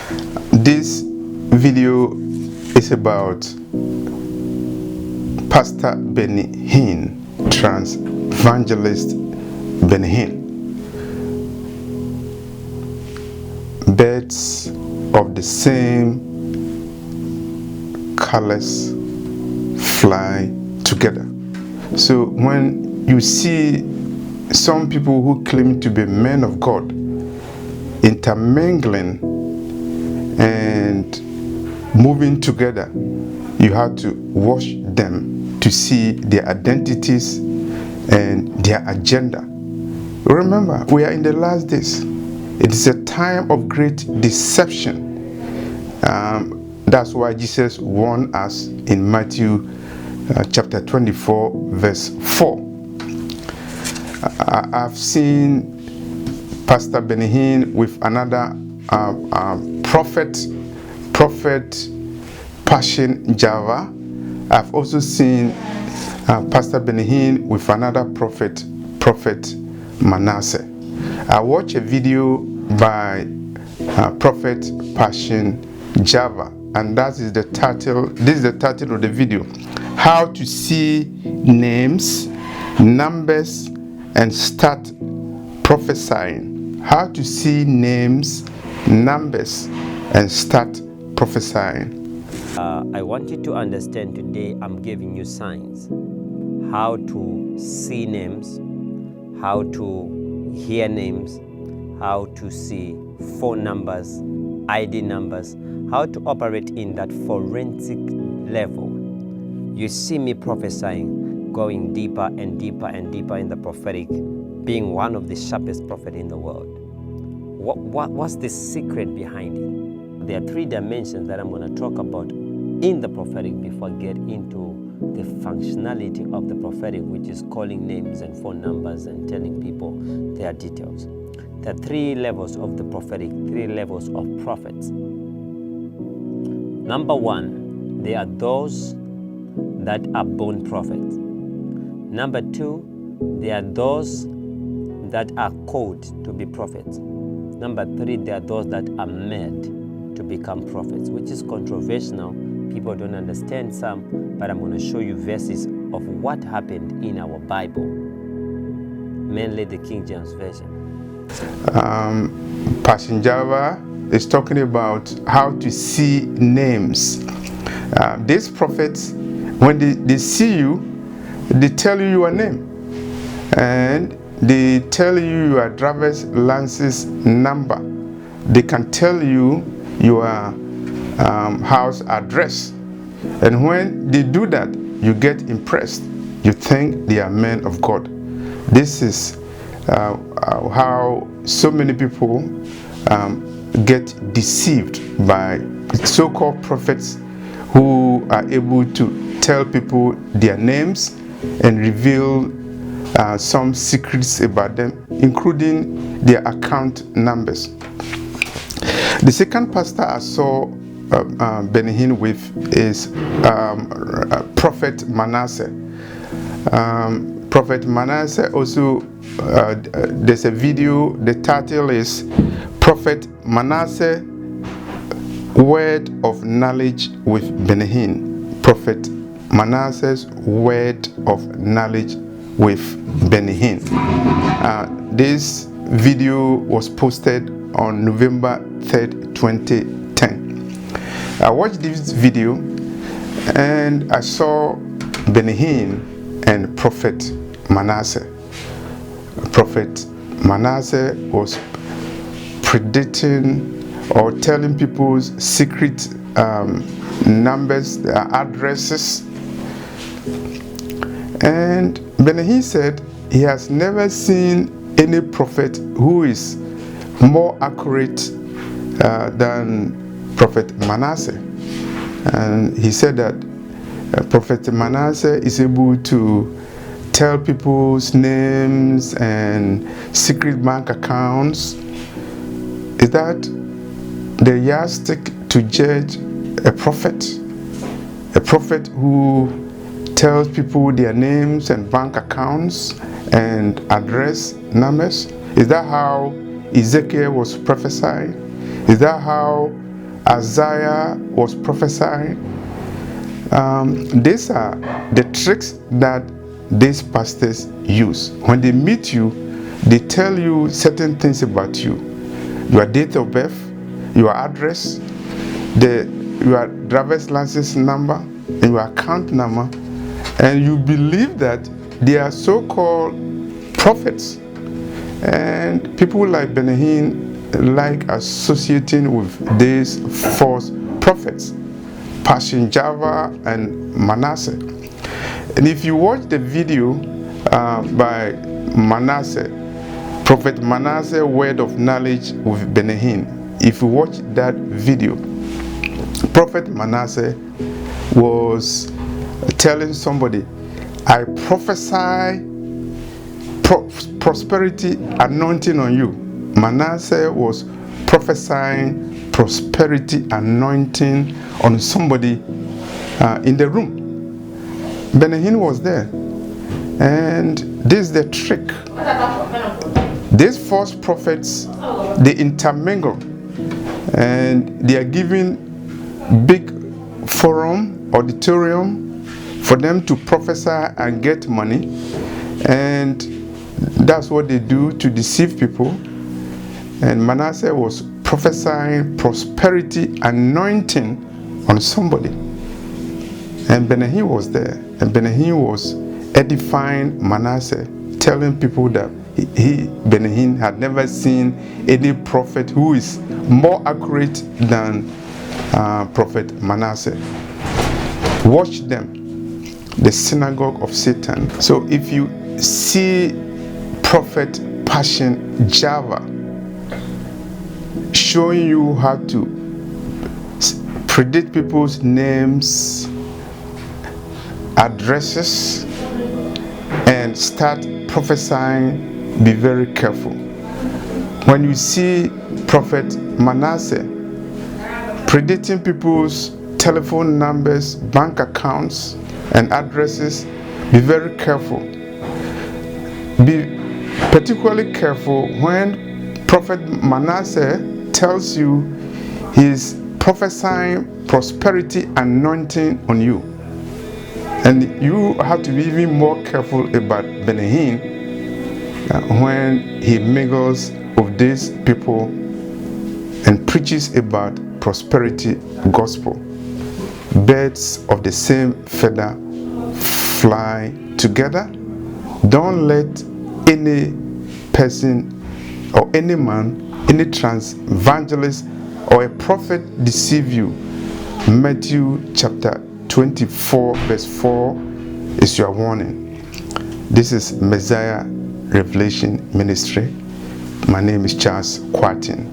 This video is about Pastor Benny Hinn, trans evangelist Benny Hinn. Birds of the same colors fly together. So when you see some people who claim to be men of God intermingling and moving together, you have to watch them to see their identities and their agenda. Remember, we are in the last days. It is a time of great deception. That's why Jesus warned us in Matthew chapter 24, verse 4. I've seen Pastor Benny Hinn with another prophet Passion Java. I've also seen Pastor Benny Hinn with another prophet Manasseh. I watched a video by Prophet Passion Java, and that is the title. This is the title of the video: How to See Names, Numbers, and Start Prophesying. How to see names, numbers, and start prophesying. I want you to understand today I'm giving you signs. How to see names, how to hear names, how to see phone numbers, ID numbers, how to operate in that forensic level. You see me prophesying, going deeper and deeper and deeper in the prophetic, being one of the sharpest prophets in the world. What's the secret behind it? There are 3 dimensions that I'm going to talk about in the prophetic before I get into the functionality of the prophetic, which is calling names and phone numbers and telling people their details. There are 3 levels of the prophetic, 3 levels of prophets. Number 1, there are those that are born prophets. Number 2, there are those that are called to be prophets. Number 3, there are those that are made to become prophets, which is controversial. People don't understand some, but I'm going to show you verses of what happened in our Bible, mainly the King James Version. Passion Java is talking about how to see names. These prophets, when they see you, they tell you your name, and they tell you your driver's license number. They can tell you your house address. And when they do that, you get impressed. You think they are men of God. This is how so many people get deceived by so-called prophets who are able to tell people their names and reveal some secrets about them, including their account numbers. The second pastor I saw Benny Hinn with is Prophet Manasseh. Prophet Manasseh also, there's a video, the title is Prophet Manasseh, Word of Knowledge with Benny Hinn. Prophet Manasseh's Word of Knowledge with Benny Hinn. This video was posted on November 3rd, 2010. I watched this video and I saw Benny Hinn and Prophet Manasseh. Prophet Manasseh was predicting or telling people's secret numbers, addresses. And Benny Hinn said he has never seen any prophet who is more accurate than Prophet Manasseh. And he said that Prophet Manasseh is able to tell people's names and secret bank accounts. Is that the yardstick to judge a prophet? A prophet who tells people their names and bank accounts and address numbers? Is that how Ezekiel was prophesying? Is that how Isaiah was prophesying. These are the tricks that these pastors use. When they meet you, they tell you certain things about you. Your date of birth, your address, your driver's license number, and your account number, and you believe that they are so-called prophets. And people like Benny Hinn like associating with these false prophets, Passion Java and Manasseh. And if you watch the video by Manasseh, Prophet Manasseh, Word of Knowledge with Benny Hinn, if you watch that video, Prophet Manasseh was telling somebody, I prophesy prosperity anointing on you. Manasseh was prophesying prosperity anointing on somebody in the room. Benny Hinn was there. And this is the trick. These false prophets, they intermingle, and they are giving big forum, auditorium for them to prophesy and get money. And that's what they do to deceive people. And Manasseh was prophesying prosperity anointing on somebody. And Benny Hinn was there. And Benny Hinn was edifying Manasseh, telling people that Benny Hinn had never seen any prophet who is more accurate than Prophet Manasseh. Watch them, the synagogue of Satan. So if you see Prophet Passion Java showing you how to predict people's names, addresses, and start prophesying, be very careful. When you see Prophet Manasseh predicting people's telephone numbers, bank accounts, and addresses, be very careful. Be particularly careful when Prophet Manasseh tells you he's prophesying prosperity anointing on you. And you have to be even more careful about Benny Hinn when he mingles with these people and preaches about prosperity gospel. Birds of the same feather fly together. Don't let any person or any man, any trans-evangelist or a prophet deceive you. Matthew chapter 24 verse 4 is your warning. This is Messiah Revelation Ministry. My name is Charles Kwatin.